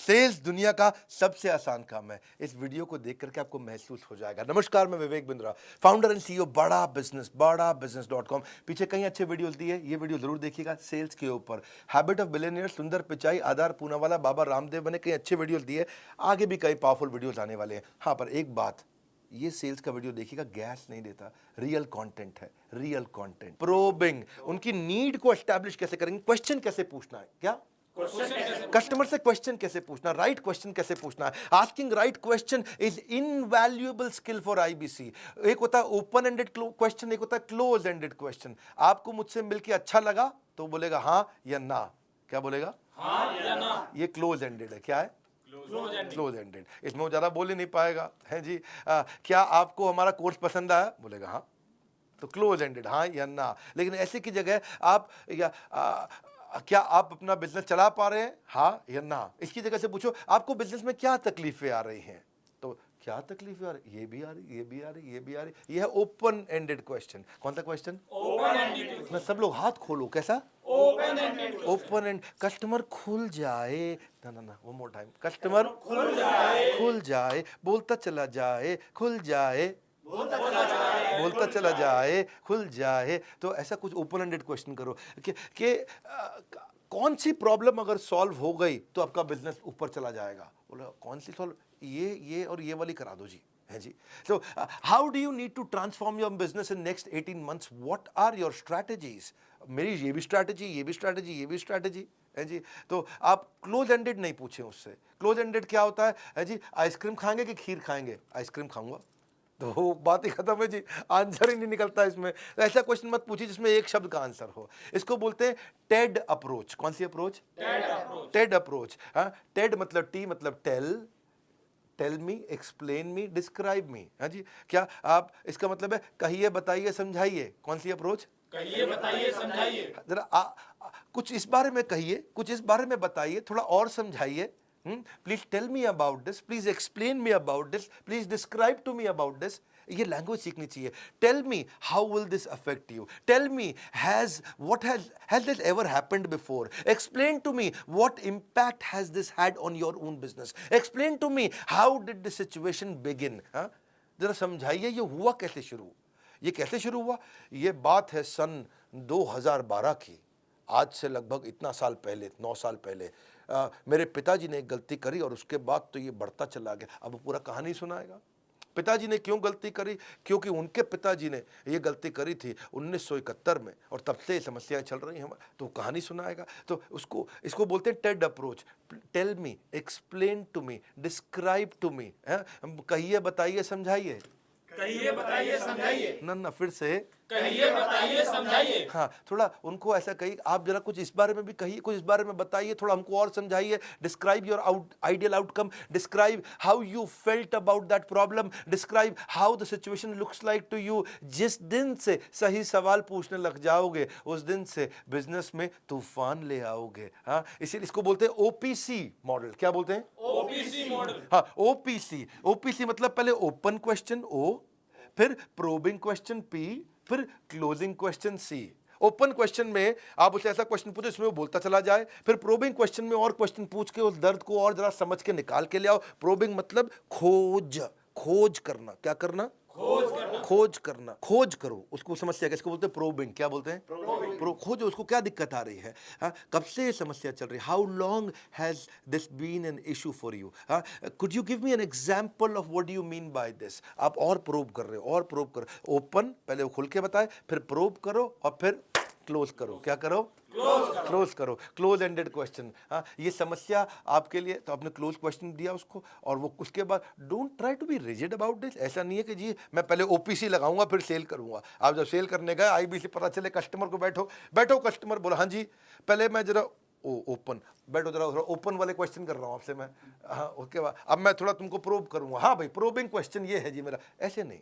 Sales दुनिया का सबसे आसान काम है। इस वीडियो को देख करके आपको महसूस हो जाएगा। नमस्कार, मैं Vivek Bindra, founder and CEO बड़ा business.com। पीछे कई अच्छे वीडियोस दिए, ये वीडियो जरूर देखिएगा सेल्स के ऊपर। हैबिट ऑफ बिलियनियर, सुंदर पिचाई, आधार पूनावाला, बाबा रामदेव बने कई अच्छे वीडियोस दिए। आगे भी कई पावरफुल वीडियोस आने वाले हैं। हाँ, पर एक बात, ये सेल्स का वीडियो देखिएगा, गैस नहीं देता, रियल कंटेंट है, रियल कंटेंट। प्रोबिंग, उनकी नीड को एस्टैब्लिश कैसे करेंगे, क्वेश्चन कैसे पूछना है, क्या कस्टमर से क्वेश्चन कैसे पूछना, राइट क्वेश्चन कैसे पूछना है। Asking right question is invaluable skill for IBC. एक होता है ओपन एंडेड क्वेश्चन, एक होता है क्लोज एंडेड क्वेश्चन। आपको मुझसे मिलके अच्छा लगा तो बोलेगा हाँ या ना। क्या बोलेगा? हाँ या ना। ये क्लोज एंडेड है। क्या है? Close ended. इसमें वो ज्यादा बोल ही नहीं पाएगा, है जी। क्या आपको हमारा कोर्स पसंद आया? बोलेगा हाँ, तो क्लोज एंडेड, हाँ या ना। लेकिन ऐसे की जगह आप क्या आप अपना बिजनेस चला पा रहे हैं, हाँ या ना। इसकी जगह से पूछो आपको बिजनेस में क्या तकलीफें आ रही हैं, तो क्या तकलीफें आ रही, ये भी आ रही, ये भी आ रही, ये भी आ रही। ये है ओपन एंडेड क्वेश्चन। कौन सा क्वेश्चन? Open ended. ना सब लोग हाथ खोलो, कैसा? Open ended. Open and, customer खुल जाए, ना ना ना, वन मोर टाइम, कस्टमर खुल जाए, खुल जाए, बोलता चला जाए, खुल जाए, बोलता चला जाए, खुल जाए। तो ऐसा कुछ ओपन एंडेड क्वेश्चन करो कि कौन सी प्रॉब्लम अगर सॉल्व हो गई तो आपका बिजनेस ऊपर चला जाएगा। बोला कौन सी सॉल्व? ये और ये वाली करा दो जी, है जी। So how do you need to transform your business in next 18 months? What are your strategies? मेरी ये भी स्ट्रैटेजी, ये भी स्ट्रैटेजी, ये भी स्ट्रैटेजी, है जी। तो आप क्लोज एंडेड नहीं पूछे उससे। क्लोज एंडेड क्या होता है जी? आइसक्रीम खाएंगे कि खीर खाएंगे? आइसक्रीम खाऊंगा, तो बात ही खत्म है जी, आंसर ही नहीं निकलता इसमें। तो ऐसा क्वेश्चन मत पूछिए जिसमें एक शब्द का आंसर हो। इसको बोलते हैं टेड अप्रोच। कौन सी अप्रोच? TED approach. हाँ, टेड मतलब टी मतलब tell me, explain me, describe me. हाँ जी। क्या आप, इसका मतलब है कहिए, बताइए, समझाइए। कौन सी अप्रोच? कहिए, बताइए, समझाइए। जरा कुछ इस बारे में कहिए, कुछ इस बारे में बताइए, थोड़ा और समझाइए। Please tell me about this, please explain me about this, please describe to me about this. ये लैंग्वेज सीखनी चाहिए। Tell me how will this affect you, tell me has this ever happened before, explain to me what impact has this had on your own business, explain to me how did the situation begin. जरा समझाइए ये हुआ कैसे शुरू, ये कैसे शुरू हुआ। ये बात है सन 2012 की, आज से लगभग इतना साल पहले, 9 साल पहले। मेरे पिताजी ने एक गलती करी और उसके बाद तो ये बढ़ता चला गया। अब पूरा कहानी सुनाएगा पिताजी ने क्यों गलती करी, क्योंकि उनके पिताजी ने ये गलती करी थी 1971 में और तब से समस्याएं चल रही हैं। तो कहानी सुनाएगा। तो इसको बोलते हैं TED approach. Tell me, explain to me, describe to me. कहिए, बताइए, समझाइए। कहिए, बताइए, समझाइए। ना फिर से कहिए, बताइए, समझाइए। हाँ, थोड़ा उनको ऐसा कहिए, आप जरा कुछ इस बारे में भी कहिए, कुछ इस बारे में बताइए, थोड़ा हमको और समझाइए। Describe your ideal outcome, describe how you felt about that problem, describe how the situation looks like to you. जिस दिन से सही सवाल पूछने लग जाओगे उस दिन से बिजनेस में तूफान ले आओगे। हाँ, इसीलिए इसको बोलते हैं ओपीसी मॉडल। क्या बोलते हैं? OPC model. हाँ, ओपीसी मतलब पहले ओपन क्वेश्चन ओ, फिर प्रोबिंग क्वेश्चन पी, फिर क्लोजिंग क्वेश्चन सी। ओपन क्वेश्चन में आप उसे ऐसा क्वेश्चन पूछो इसमें वो बोलता चला जाए, फिर प्रोबिंग क्वेश्चन में और क्वेश्चन पूछ के उस दर्द को और जरा समझ के निकाल के ले आओ। प्रोबिंग मतलब खोज करना। क्या करना? खोज करना। खोज करो उसको, समस्या किसको बोलते हैं? प्रोबिंग। क्या बोलते हैं? खोजो उसको, क्या दिक्कत आ रही है। हाँ, कब से ये समस्या चल रही है? How long has this been an issue for you? हाँ, could you give me an example of what do you mean by this? आप और प्रोब कर रहे हो, और प्रोब करो। ओपन पहले वो खुल के बताए, फिर प्रोब करो और फिर क्लोज करो। क्या करो? क्लोज करो। Close ended question. हाँ, ये समस्या आपके लिए, तो आपने क्लोज क्वेश्चन दिया उसको, और वो उसके बाद don't try to be rigid about this. ऐसा नहीं है कि जी मैं पहले ओपीसी लगाऊंगा फिर सेल करूंगा। आप जब सेल करने गए, आईबीसी पता चले, कस्टमर को बैठो कस्टमर बोला हाँ जी, पहले मैं जरा ओपन बैठो, जरा ओपन वाले क्वेश्चन कर रहा हूँ आपसे मैं। हाँ, उसके बाद अब मैं थोड़ा तुमको प्रोब करूंगा। हाँ भाई, प्रोबिंग क्वेश्चन ये है जी मेरा। ऐसे नहीं,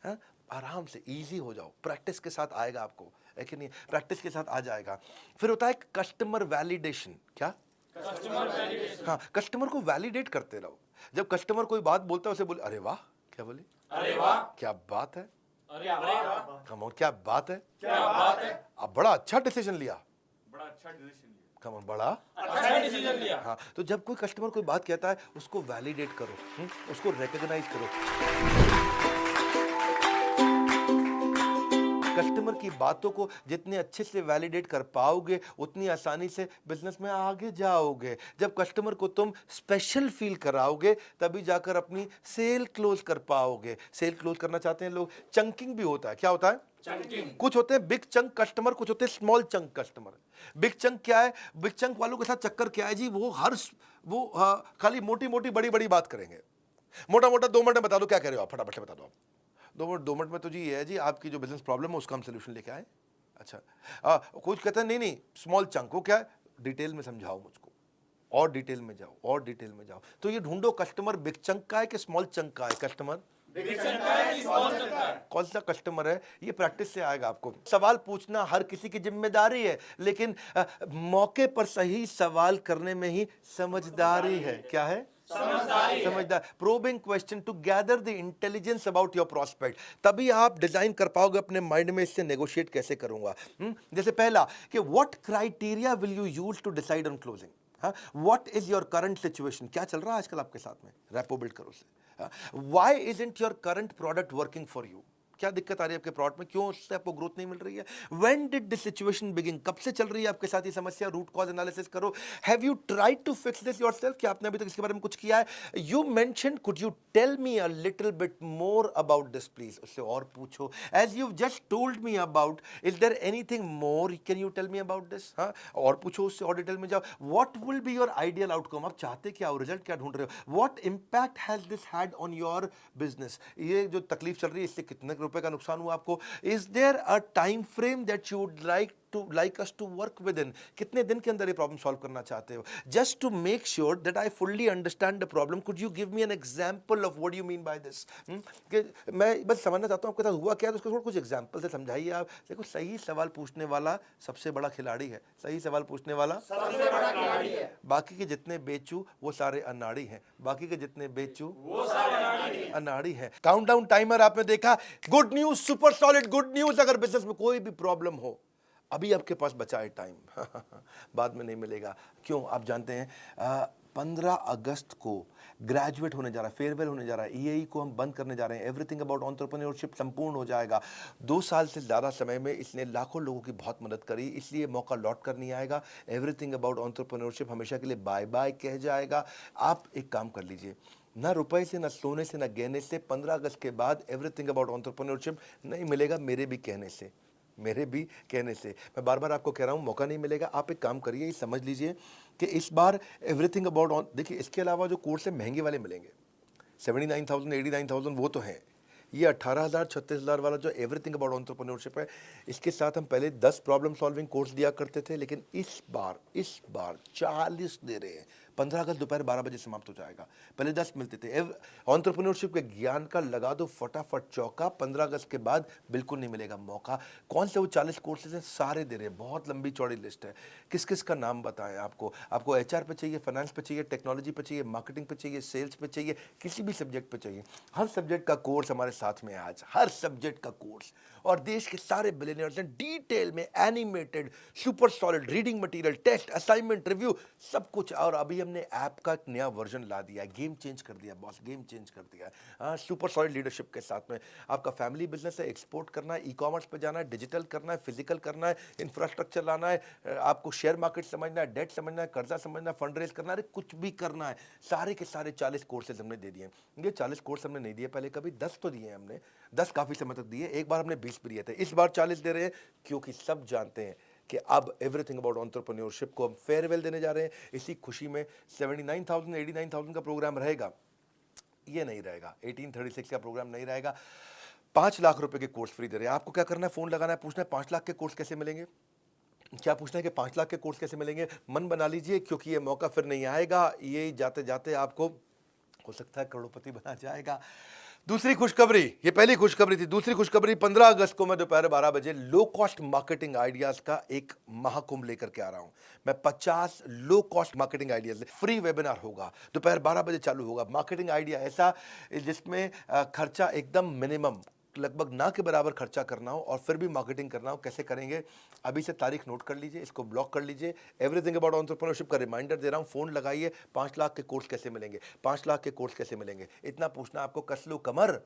हाँ, आराम से इजी हो जाओ, प्रैक्टिस के साथ आएगा आपको, है कि नहीं? प्रैक्टिस के साथ आ जाएगा। फिर होता है कस्टमर वैलिडेशन। क्या? Customer validation. हाँ, कस्टमर को वैलिडेट करते रहो। जब कस्टमर कोई बात बोलता है उसे बोले अरे वाह। क्या बोले? अरे वाह, क्या बात है। अरे वाह, क्या बात है, क्या बात है। अब बड़ा अच्छा डिसीजन लिया, बड़ा अच्छा डिसीजन लिया। कम ऑन, बड़ा अच्छा डिसीजन लिया। हाँ। तो जब कोई कस्टमर कोई बात कहता है उसको वैलिडेट करो, उसको रिकॉग्नाइज करो। कस्टमर की बातों को जितने अच्छे से वैलिडेट कर पाओगे उतनी आसानी से बिजनेस में आगे जाओगे। जब कस्टमर को तुम स्पेशल फील कराओगे तभी जाकर अपनी सेल क्लोज कर पाओगे। सेल क्लोज करना चाहते हैं लोग, चंकिंग भी होता है। क्या होता है? चंकिंग। कुछ होते हैं बिग चंक कस्टमर, कुछ होते हैं small chunk customer. Big chunk क्या है? बिग चंक वालों के साथ चक्कर क्या है जी, वो खाली मोटी मोटी बड़ी बड़ी बात करेंगे। मोटा मोटा 2 मिनट में बता दो क्या कह रहे हो आप, फटाफट से बता दो आप। 2 मिनट में तो जी ये है जी, आपकी जो बिजनेस प्रॉब्लम है उसका हम सोल्यूशन लेके आए। अच्छा, कुछ कहते हैं नहीं स्मॉल चंक, वो क्या है? डिटेल में समझाओ मुझको, और डिटेल में जाओ, और डिटेल में जाओ। तो ये ढूंढो कस्टमर बिग चंक का है कि स्मॉल चंक का है। कस्टमर बिग चंक का है कि स्मॉल चंक का है? कौन सा कस्टमर है, ये प्रैक्टिस से आएगा आपको। सवाल पूछना हर किसी की जिम्मेदारी है, लेकिन मौके पर सही सवाल करने में ही समझदारी है। क्या है? समझदार। Probing question to gather the intelligence about your prospect. तभी आप डिजाइन कर पाओगे अपने माइंड में इससे नेगोशिएट कैसे करूंगा। जैसे पहला कि what criteria will you use to decide on closing. What is your current situation, क्या चल रहा है आजकल आपके साथ में, रैपो बिल्ड करो उसे। Why isn't your current product working for you, क्या दिक्कत आ रही है आपके प्रोडक्ट में, क्यों उससे आपको ग्रोथ नहीं मिल रही है। When did this situation begin, कब से चल रही है आपके साथ ये समस्या, रूट कॉज एनालिसिस करो। Have you tried to fix this yourself, क्या आपने अभी तक इसके बारे में कुछ किया है। You mention could you tell me a little bit more about this please, उससे और पूछो। As you just told me about, is there anything more, can you tell me about this. हाँ, और पूछो उससे, और डिटेल में जाओ। What will be your ideal outcome, आप चाहते क्या हो, रिजल्ट क्या ढूंढ रहे हो। What impact has this had on your business, ये जो तकलीफ चल रही है इससे कितने रुपए का नुकसान हुआ आपको। Is there a time frame that you would like us to work within, कितने दिन के अंदर ये प्रॉब्लम सॉल्व करना चाहते हो। Just to make sure that I fully understand the problem, could you give me an example of what you mean by this. मैं बस समझना चाहता हूं आपके साथ हुआ क्या है, तो उसको थोड़ा कुछ एग्जांपल से समझाइए आप। देखो, सही सवाल पूछने वाला सबसे बड़ा खिलाड़ी है, सही सवाल पूछने वाला सबसे बड़ा खिलाड़ी है। बाकी के जितने बेचू वो सारे अनाड़ी हैं, बाकी के जितने बेचू वो सारे अनाड़ी हैं। अनाड़ी है। काउंटडाउन टाइमर आपने देखा, good news, super solid good news. अगर बिजनेस में कोई भी प्रॉब्लम हो, अभी आपके पास बचा है टाइम, बाद में नहीं मिलेगा। क्यों? आप जानते हैं 15 अगस्त को ग्रेजुएट होने जा रहा है, फेयरवेल होने जा रहा है, ईएई को हम बंद करने जा रहे हैं। एवरीथिंग अबाउट एंटरप्रेन्योरशिप संपूर्ण हो जाएगा। 2 साल से ज़्यादा समय में इसने लाखों लोगों की बहुत मदद करी, इसलिए मौका लौट कर नहीं आएगा। एवरीथिंग अबाउट एंटरप्रेन्योरशिप हमेशा के लिए बाय बाय कह जाएगा। आप एक काम कर लीजिए, ना रुपए से, ना सोने से, ना गहने से 15 अगस्त के बाद एवरीथिंग अबाउट एंटरप्रेन्योरशिप नहीं मिलेगा। मेरे भी कहने से, मेरे भी कहने से, मैं बार बार आपको कह रहा हूं, मौका नहीं मिलेगा। आप एक काम करिए, समझ लीजिए कि इस बार एवरीथिंग अबाउट, देखिए इसके अलावा जो कोर्स है महंगे वाले मिलेंगे, 79,000 89,000 वो तो हैं। ये 18,000 36,000 वाला जो एवरीथिंग अबाउट एंटरप्रेन्योरशिप है, इसके साथ हम पहले 10 प्रॉब्लम सॉल्विंग कोर्स दिया करते थे, लेकिन इस बार 40 दे रहे हैं। 15 अगस्त दोपहर 12 बजे समाप्त हो जाएगा। पहले 10 मिलते थे। एंटरप्रेन्योरशिप के ज्ञान का लगा दो फटाफट चौका। 15 अगस्त के बाद बिल्कुल नहीं मिलेगा मौका। कौन से वो 40 कोर्सेज हैं, सारे दे रहे हैं, बहुत लंबी चौड़ी लिस्ट है। किस किस का नाम बताएं आपको एचआर पे चाहिए, फाइनेंस पे चाहिए, टेक्नोलॉजी पे चाहिए, मार्केटिंग पे चाहिए, सेल्स पे चाहिए, किसी भी सब्जेक्ट पे चाहिए। हर सब्जेक्ट का कोर्स हमारे साथ में है आज, हर सब्जेक्ट का कोर्स। और देश के सारे बिलियनियर्स हैं, डिटेल में animated, super solid reading material, test, assignment, review, सब कुछ। और अभी हमने ऐप का एक नया वर्जन ला दिया है, गेम चेंज कर दिया बॉस, गेम चेंज कर दिया है। सुपर सॉलिड लीडरशिप के साथ में। आपका फैमिली बिजनेस है, एक्सपोर्ट करना है, ई कॉमर्स पे जाना है, डिजिटल करना है, फिजिकल करना है, इंफ्रास्ट्रक्चर लाना है, आपको शेयर मार्केट समझना है, डेट समझना है, कर्जा समझना है, फंड रेज करना है, कुछ भी करना है, सारे के सारे 40 कोर्सेज हमने दे दिए। ये 40 कोर्स हमने नहीं दिए पहले कभी, 10 तो दिए हमने, 10 काफी समय तक दिए, एक बार हमने 20 भी दिए थे, इस बार 40 दे रहे हैं, क्योंकि सब जानते हैं कि अब एवरीथिंग अबाउट एंटरप्रेन्योरशिप को हम फेयरवेल देने जा रहे हैं। इसी खुशी में 79,000 89,000 का प्रोग्राम रहेगा, ये नहीं रहेगा, 1836 का प्रोग्राम नहीं रहेगा। 5 लाख रुपए के कोर्स फ्री दे रहे हैं। आपको क्या करना है, फोन लगाना है, पूछना है 5 लाख के कोर्स कैसे मिलेंगे। क्या पूछना है कि 5 लाख के कोर्स कैसे मिलेंगे, मन बना लीजिए, क्योंकि ये मौका फिर नहीं आएगा। ये जाते जाते आपको हो सकता है करोड़पति बना जाएगा। दूसरी खुशखबरी, ये पहली खुशखबरी थी। दूसरी खुशखबरी, 15 अगस्त को मैं दोपहर 12 बजे लो कॉस्ट मार्केटिंग आइडियाज का एक महाकुंभ लेकर के आ रहा हूं। मैं 50 low cost marketing ideas, free webinar होगा, दोपहर 12 बजे चालू होगा। मार्केटिंग आइडिया ऐसा जिसमें खर्चा एकदम मिनिमम, लगभग ना के बराबर खर्चा करना हो और फिर भी मार्केटिंग करना हो, कैसे करेंगे? अभी से तारीख नोट कर लीजिए, इसको ब्लॉक कर लीजिए। एवरीथिंग अबाउट एंटरप्रेन्योरशिप का रिमाइंडर दे रहा हूँ, फ़ोन लगाइए। 5 लाख के कोर्स कैसे मिलेंगे, 5 लाख के कोर्स कैसे मिलेंगे, इतना पूछना आपको। कस लो कमर,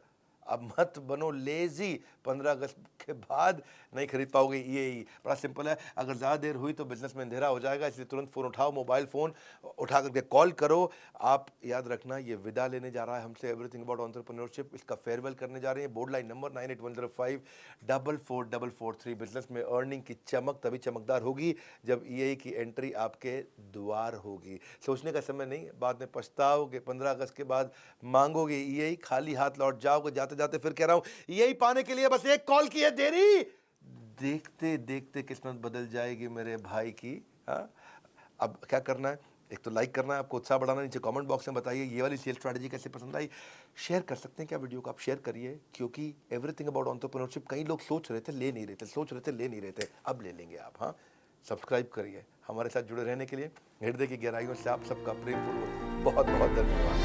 अब मत बनो लेजी। 15 अगस्त के बाद नहीं खरीद पाओगे ये। बड़ा सिंपल है, अगर ज़्यादा देर हुई तो बिजनेस में अंधेरा हो जाएगा, इसलिए तुरंत फ़ोन उठाओ, मोबाइल फ़ोन उठा करके कॉल करो। आप याद रखना, ये विदा लेने जा रहा है हमसे एवरीथिंग अबाउट एंटरप्रेन्योरशिप, इसका फेयरवेल करने जा रहे हैं। Board line number 9810544443। बिजनेस में अर्निंग की चमक तभी चमकदार होगी जब EI की एंट्री आपके द्वार होगी। सोचने का समय नहीं, बाद में पछताओगे। 15 अगस्त के बाद मांगोगे EI, खाली हाथ लौट जाओगे। जाते जाते फिर कह रहा हूं, EI पाने के लिए बस एक कॉल की है देरी। देखते देखते किस्मत बदल जाएगी मेरे भाई की। हाँ, अब क्या करना है? एक तो लाइक करना है, आपको उत्साह बढ़ाना। नीचे कमेंट बॉक्स में बताइए ये वाली सेल स्ट्रैटेजी कैसे पसंद आई। शेयर कर सकते हैं क्या वीडियो को? आप शेयर करिए, क्योंकि एवरीथिंग अबाउट एंटरप्रेन्योरशिप कई लोग सोच रहे थे ले नहीं रहे थे, सोच रहे थे ले नहीं रहे थे, अब ले लेंगे आप। हाँ, सब्सक्राइब करिए। हमारे साथ जुड़े रहने के लिए हृदय की गहराइयों से आप सबका प्रेमपूर्वक बहुत बहुत धन्यवाद।